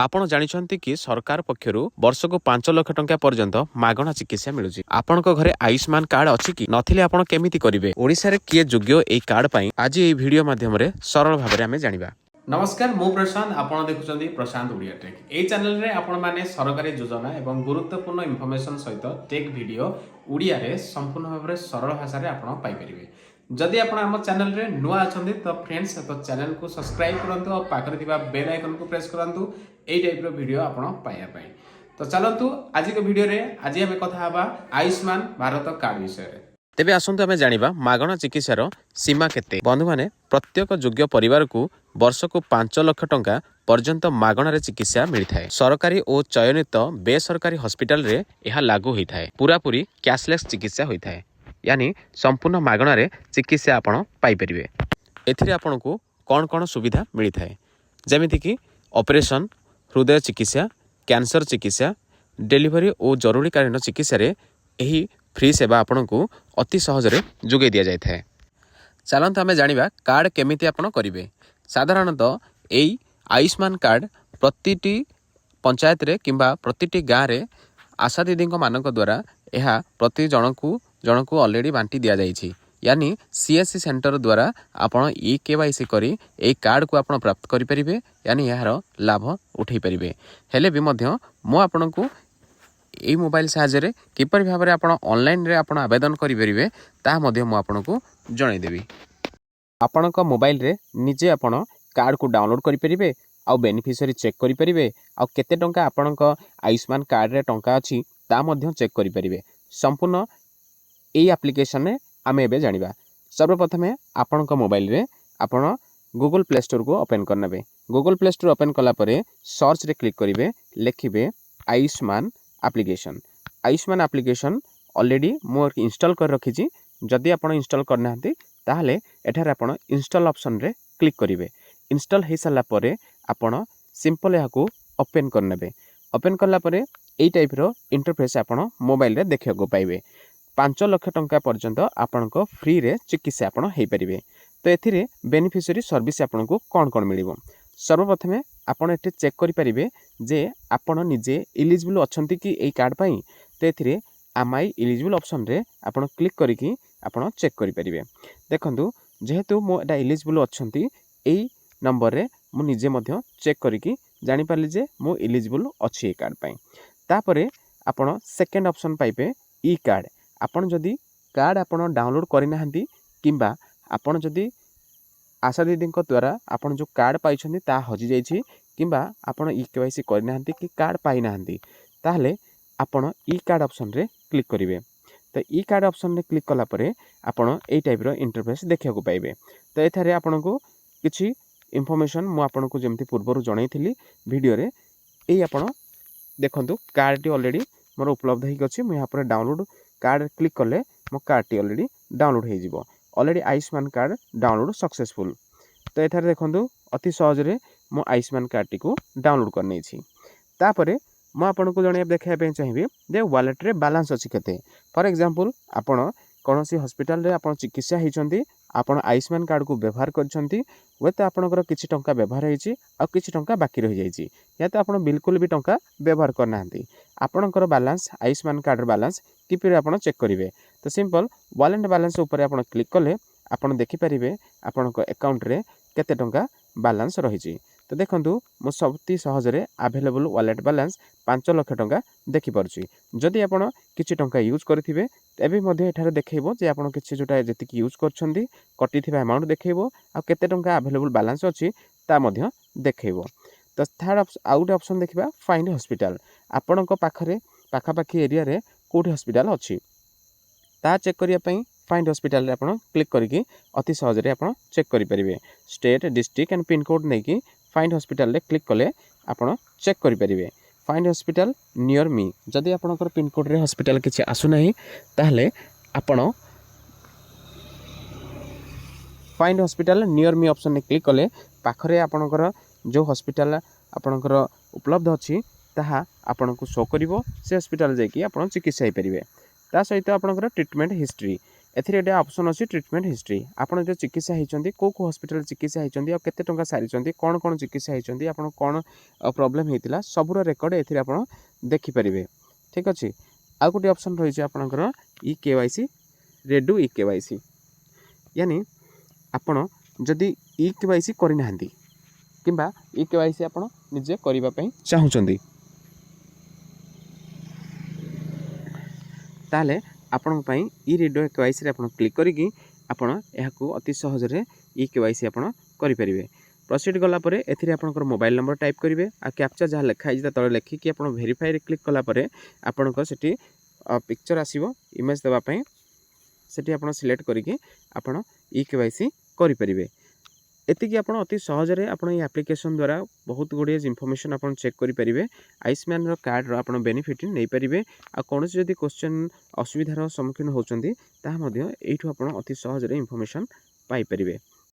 आपण जानिछन्ति कि सरकार पक्षरु वर्षको 5 लाख टंका पर्यंत मागणा चिकित्सा मिलुछि। आपणक घरे आयुष्मान कार्ड अछि कि नथिले आपण केमिति करिवे? ओडिसा रे किए योग्य एई कार्ड पई आज एई वीडियो माध्यम रे सरल भाबरे आमे जानिबा। नमस्कार, मु प्रशांत। आपण देखुछन्ति प्रशांत ओडिया टेक। एई चैनल रे आपण माने सरकारी योजना एवं गुरुत्वपूर्ण इन्फॉर्मेशन सहित टेक वीडियो ओडिया रे संपूर्ण भाबरे सरल भाषा रे आपण पाई परिबे। जदि आपण आम चैनल रे नुआ अछन्ति तो फ्रेंड्स तो चैनल को सब्सक्राइब करंतु और पाखरे थिबा बेल आइकन को प्रेस करंतु एई टाइप रो वीडियो आपण पाइया पई। तो चलंतु आज को वीडियो रे आज हम कथा हबा आयुष्मान भारत कार्ड विषय रे। तेबे आसंतु आमे जानिबा मागणा चिकित्सार सीमा केते। बंधु माने प्रत्येक योग्य परिवार को वर्ष को 5 लाख टंका पर्यंत मागणारे चिकित्सा मिलता है। सरकारी और चयनित बेसरकारी हॉस्पिटल रे यह लागू होता है। पूरापूरी कैशलेस चिकित्सा होता है, यानी संपूर्ण मागणारे चिकित्सा आपण पाई परिबे। एथिरे आपण को कौन कौन सुविधा मिलता है, जेमिति कि ऑपरेशन, हृदय चिकित्सा, कैंसर चिकित्सा, डेलीवरी और जरूरीकालीन चिकित्सा रे एही फ्री सेवा आपण को अति सहजरे जोगे दिया जाय थाए। चलंतु आमे जानिबा कार्ड केमिति आपण करिवे। साधारणतः एई आयुष्मान कार्ड प्रतिटी पंचायत रे किंबा प्रतिटी गाँव रे आशा दीदी मानक द्वारा यह प्रति जनकू ऑलरेडी बांटी दिया जाइछि। यानी सीएससी सेंटर द्वारा आपण ई केवाईसी करी ए कार्ड को आपण प्राप्त करि परिबे, यानी यार लाभ उठै परिबे। हेले भी मध्य मो आपण को एई मोबाइल साहाय्य किपर भाव में आपण ऑनलाइन रे आपण आवेदन करि परिबे ता मध्य मो आपण को जणाई देबी। आपण को मोबाइल रे निजे आपण कार्ड को डाउनलोड करि परिबे आ बेनिफिशियरी चेक करि परिबे आ केते टंका आपण को आयुष्मान कार्ड रे टंका अछि ता मध्य चेक करि परिबे। संपूर्ण एई एप्लिकेशन रे आमे एबे जानिबा। सर्वप्रथमे आपण को मोबाइल रे आपण गूगल प्ले स्टोर को ओपन करनेबे। गूगल प्ले स्टोर ओपन कला परे सर्च रे क्लिक करिवे, लिखिबे Ayushman application. Ayushman application already मोर इंस्टॉल कर रखिछि। जदि आपण इंस्टॉल करनाहंती ताहले एठारे आपण इंस्टॉल ऑप्शन रे क्लिक करिवे। इंस्टॉल हे सला परे आपण सिंपल याको ओपन करनेबे। ओपन कला परे एई टाइप रो इंटरफेस आपण मोबाइल रे देखिया को पाइबे। 5 लाख टंका पर्यंत आपण को फ्री रे चिकित्सा आपण हेई परिबे। तो एथिरे बेनिफिशियरी सर्विस आपण को कोन कोन मिलिबो। सर्वप्रथमे आपण एटे चेक करि परिबे जे आपण निजे एलिजिबल अछंती कि एई कार्ड पई। तो एथिरे एमआई एलिजिबल ऑप्शन रे आपण क्लिक करिकि आपण चेक करि परिबे। देखंतु जेहेतु मो एटा एलिजिबल अछंती एई नंबर रे मु निजे मध्य चेक करिकि जानि पारली जे मो एलिजिबल अछि ए कार्ड पई। तापरे आपण सेकंड ऑप्शन पाइबे ई कार्ड। आपण जदि कार्ड आपण डाउनलोड करिनाहंती किंबा आपण जदि आशा दीदी द्वारा आपण जो कार्ड पाइछंती ता हजि जाइछि किंबा आपण ई केवाईसी करिनाहंती कि कार्ड पाइनाहंती ताहले आपण ई कार्ड ऑप्शन रे क्लिक करिवे। तो ई कार्ड ऑप्शन रे क्लिक कला परे आपण एई टाइप रो इंटरफेस देखिया को पाइबे। तो एथारे आपण को किछि इन्फॉर्मेशन मु आपण को जेमति पूर्वरु जणाइथिली वीडियो रे एई आपण देखंतु कार्ड टी ऑलरेडी मोर उपलब्ध हेइ अछि। मु यहाँ पर डाउनलोड कार्ड क्लिक कले मो कार्ड टी ऑलरेडी डाउनलोड हो जिवो। Already Ayushman card download successful. तो एथारे देखंतु अति सहज रे मो आयुष्मान कार्ड टी को डाउनलोड करने छी। तापरे मो आपण को जणे देखै पे चाहिबे जे वॉलेट रे बैलेंस अछि केते। फॉर एग्जांपल आपण कोनोसी हॉस्पिटल रे आपण चिकित्सा हिचंती, आपण आयुष्मान कार्ड को व्यवहार करछंती, वेत आपणकर किछि टंका व्यवहार हेछि आ किछि टंका बाकी रहि जाइछि, या तो आपण बिल्कुल भी टंका व्यवहार करनाहंती। आपणकर बैलेंस आयुष्मान कार्ड बैलेंस किपरि आपण चेक करिवे। तो सिंपल वॉलेट बैलेंस ऊपर आपण क्लिक कले आपण देखि परिबे आपणको अकाउंट रे केते टंका बैलेंस रहिछि। तो देखंतु मो सबति सहज रे अवेलेबल वॉलेट बैलेंस 5 लाख टंका देखि परछि। जदि आपण किछि टंका यूज करथिबे एबे मध्ये एठारे देखैबो जे आपण किछि जोटा जति कि यूज करछंती कटिथिबा अमाउंट देखैबो आ केते टंका अवेलेबल बैलेंस अछि ता मध्ये देखैबो। तो थर्ड आउट ऑप्शन देखिबा फाइंड हॉस्पिटल। आपणको पाखरे पाखापाखी एरिया रे कोठी हॉस्पिटल अछि ता चेक करिया पई फाइंड हॉस्पिटल रे आपण क्लिक करिकि अति सहज रे आपण चेक करि परिबे। State, district and pin code नेकी फाइंड हॉस्पिटल रे क्लिक कले आपण चेक करि परिबे फाइंड हॉस्पिटल नियर मी। जदि आपणकर पिन कोड रे हॉस्पिटल किछि आसु नाही ताहले आपण find hospital near me option ने क्लिक कले पाखरे आपणकर जो हॉस्पिटल आपणकर उपलब्ध अछि ताहा आपनको शो करिवो। से हॉस्पिटल जाइकि आपण चिकित्सा हेइ परिबे। ता सहित आपणकर ट्रीटमेंट हिस्ट्री एथिरे गोटे ऑप्शन अच्छी ट्रिटमेंट हिस्ट्री आपड़ जो चिकित्सा होती कौ कौ हॉस्पिटल चिकित्सा होती केते टंका सारी कौन कौन चिकित्सा होती आप कौन प्रॉब्लम होता सबूर रेकर्ड ए आप देखिपारे ठीक अच्छे। आउ गोटे ऑप्शन रही है आपंकर e KYC Redu e KYC यानी आपण जदि ई केवाईसी करना किंबा ई केवाईसी आपण निजे करने चाहूँगी ताले आपण ई रेडियो केवाईसी आप क्लिक करी आपण यहाँ अति सहज ई केवाईसी आप करेंगे। प्रोसीड गलापर एपणकर मोबाइल नंबर टाइप करेंगे आ कैप्चा जहाँ लिखाई तले लिखिकी आप वेरीफाई क्लिक कलापर आपंकर से पिक्चर आसो इमेज देवाई से आप सिलेक्ट करके आपण ई केवाईसी करेंगे। एतिकी आप अति सहजरे आप एप्लिकेशन द्वारा बहुत गुड़े इनफॉरमेशन आप चेक करेंगे आयुष्मान कार्ड आप बेनिफिट नहीं पारे आ कौन जदि क्वेश्चन असुविधार सम्मुखीन होती अति सहजरे इनफॉरमेशन पाइपर।